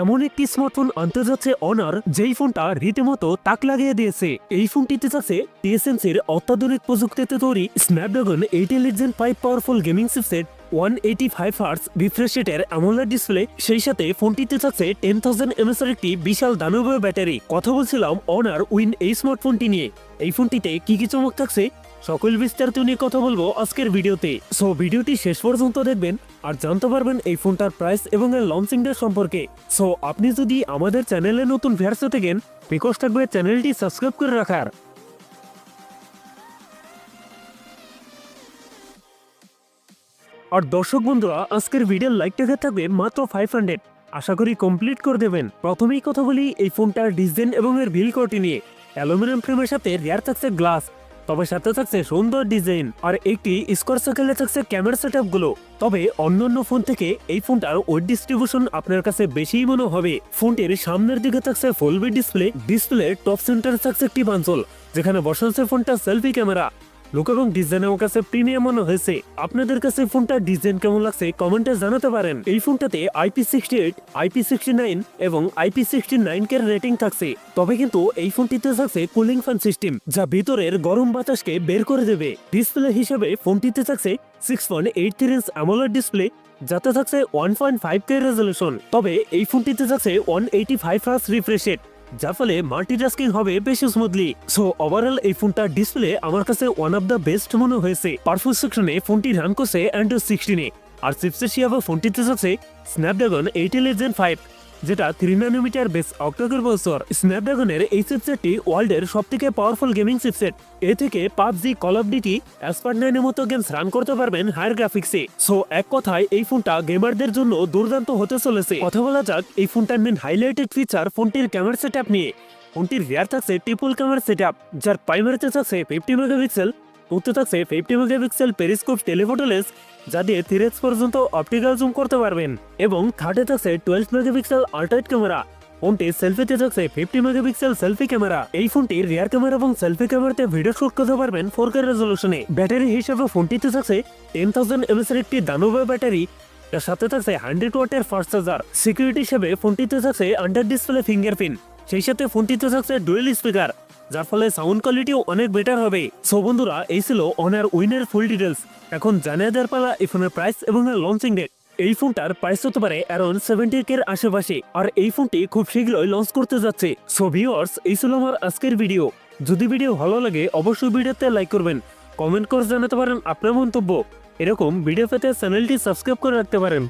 এমন একটি স্মার্টফোন আনতে যাচ্ছে অনার, যেই ফোনটা রীতিমতো তাক লাগিয়ে দিয়েছে। এই ফোনটিতে যাচ্ছে টিএসএমসির অত্যাধুনিক প্রযুক্তিতে তৈরি Snapdragon 8 Legion 5 powerful gaming chipset, 185 hertz refresh রেটের অ্যামোলেড ডিসপ্লে, সেই সাথে ফোনটিতে থাকছে 10,000 mAh এর একটি বিশাল দানবীয় ব্যাটারি। কথা বলছিলাম অনার উইন এই স্মার্টফোনটি নিয়ে। এই ফোনটিতে কি কি চমক থাকছে সকল বিস্তারিত নিয়ে কথা বলবো আজকের ভিডিওতে। সো ভিডিওটি শেষ পর্যন্ত দেখবেন আর জানতে পারবেন এই ফোনটার প্রাইস এবং এর লঞ্চিং ডেট সম্পর্কে। সো আপনি যদি আমাদের চ্যানেলে নতুন ভিউয়ার্স হয়ে থাকেন, রিকোয়েস্ট থাকবে চ্যানেলটি সাবস্ক্রাইব করে রাখার। আর দর্শক বন্ধুরা, আজকের ভিডিওর লাইক টার্গেট থাকবে মাত্র 500, আশা করি কমপ্লিট করে দেবেন। প্রথমেই কথা বলি এই ফোনটার ডিজাইন এবং এর বিল কোয়ালিটি নিয়ে। অ্যালুমিনিয়াম ফ্রেমের সাথে রেয়ার থাকছে গ্লাস, তবে সাথে থাকছে সুন্দর ডিজাইন আর একটি স্কোয়ার সার্কেলে থাকছে ক্যামেরা সেটআপ গুলো। তবে অন্যান্য ফোন থেকে এই ফোনটার ওয়েট ডিস্ট্রিবিউশন আপনার কাছে বেশি মনে হবে। ফোনটির সামনের দিকে থাকছে ফুল বিট ডিসপ্লে টপ সেন্টারে থাকছে একটি বানসল, যেখানে বসাচ্ছে ফোনটা সেলফি ক্যামেরা। লুক এবং ডিজাইন আমার কাছে প্রিমিয়াম মনে হয়েছে। আপনাদের কাছে ফোনটার ডিজাইন কেমন লাগছে কমেন্টে জানাতে পারেন। এই ফোনটাতে IP68, IP69 এবং IP69 কে রেটিং থাকছে। তবে কিন্তু এই ফোনটিতে থাকছে কুলিং ফ্যান সিস্টেম, যা ভিতরের গরম বাতাসকে বের করে দেবে। ডিসপ্লে হিসেবে ফোনটিতে থাকছে 6.83 ইঞ্চ অ্যামোলেড ডিসপ্লে, যাতে থাকছে 1.5K রেজলিউশন। তবে এই ফোনটিতে থাকছে 185 হার্টজ রিফ্রেশ রেট, যার ফলে মাল্টিটাস্কিং হবে বেশি স্মুথলি। সো ওভারঅল এই ফোনটার ডিসপ্লে আমার কাছে ওয়ান অফ দ্য বেস্ট মনে হয়েছে। পারফরম্যান্স সেকশনে ফোনটি রান করছে অ্যান্ড্রয়েড 16 আর চিপসেট হিসেবে ফোনটিতে আছে স্ন্যাপড্রাগন 8 Legion 5, যেটা 3 nm বেস অক্টাকোর প্রসেসর। স্ন্যাপড্রাগনের এই চিপসেটটি ওয়ার্ল্ডের সবথেকে পাওয়ারফুল গেমিং চিপসেট। এ থেকে পাবজি, কল অফ ডিউটি, এসপার9 এর মতো গেমস রান করতে পারবেন হায়ার গ্রাফিক্সে। সো এক কথায় এই ফোনটা গেমারদের জন্য দুর্দান্ত হতে চলেছে। কথা বলা যাক এই ফোনটার মেন হাইলাইটেড ফিচার ফোনটির ক্যামেরা সেটআপ নিয়ে। ফোনটির রিয়ার থাকছে ট্রিপল ক্যামেরা সেটআপ, যার প্রাইমারিতে থাকছে 50 মেগাপিক্সেল, উত্তর থাকছে 50 মেগাপিক্সেল পেরিস্কোপ টেলিফোটো লেন্স, যা দিয়ে 3x পর্যন্ত অপটিক্যাল জুম করতে পারবেন, এবং থার্ডে থাকছে 12 মেগাপিক্সেল আল্ট্রাইট ক্যামেরা। ফোনটি সেলফিতে থাকছে 50 মেগাপিক্সেল সেলফি ক্যামেরা। এই ফোনটির রিয়ার ক্যামেরা এবং সেলফি ক্যামেরাতে ভিডিও শুট করতে পারবেন 4K রেজলিউশনে। ব্যাটারি হিসেবে ফোনটিতে থাকছে 10,000 mAh এর একটি দানবীয় ব্যাটারি, তার সাথে থাকছে 100 ওয়াটের ফাস্ট চার্জার। সিকিউরিটি হিসেবে ফোনটিতে থাকছে আন্ডার ডিসপ্লে ফিঙ্গারপ্রিন্ট, সেই সাথে ফোনটিতে থাকছে ডুয়েল স্পিকার, যার ফলে সাউন্ড কোয়ালিটিও অনেক বেটার হবে। সো বন্ধুরা, এই ছিল অনার উইনের ফুল ডিটেলস। এখন জানিয়ে দেওয়ার পালা এই ফোনের প্রাইস এবং লঞ্চিং ডেট। এই ফোনটার প্রাইস হতে পারে অ্যারাউন্ড 70K এর আশেপাশে, আর এই ফোনটি খুব শীঘ্রই লঞ্চ করতে যাচ্ছে। সো ভিউয়ার্স, এই ছিল আমার আজকের ভিডিও। যদি ভিডিও ভালো লাগে অবশ্যই ভিডিওতে লাইক করবেন, কমেন্ট করে জানাতে পারেন আপনার মন্তব্য। এরকম ভিডিও পেতে চ্যানেলটি সাবস্ক্রাইব করে রাখতে পারেন।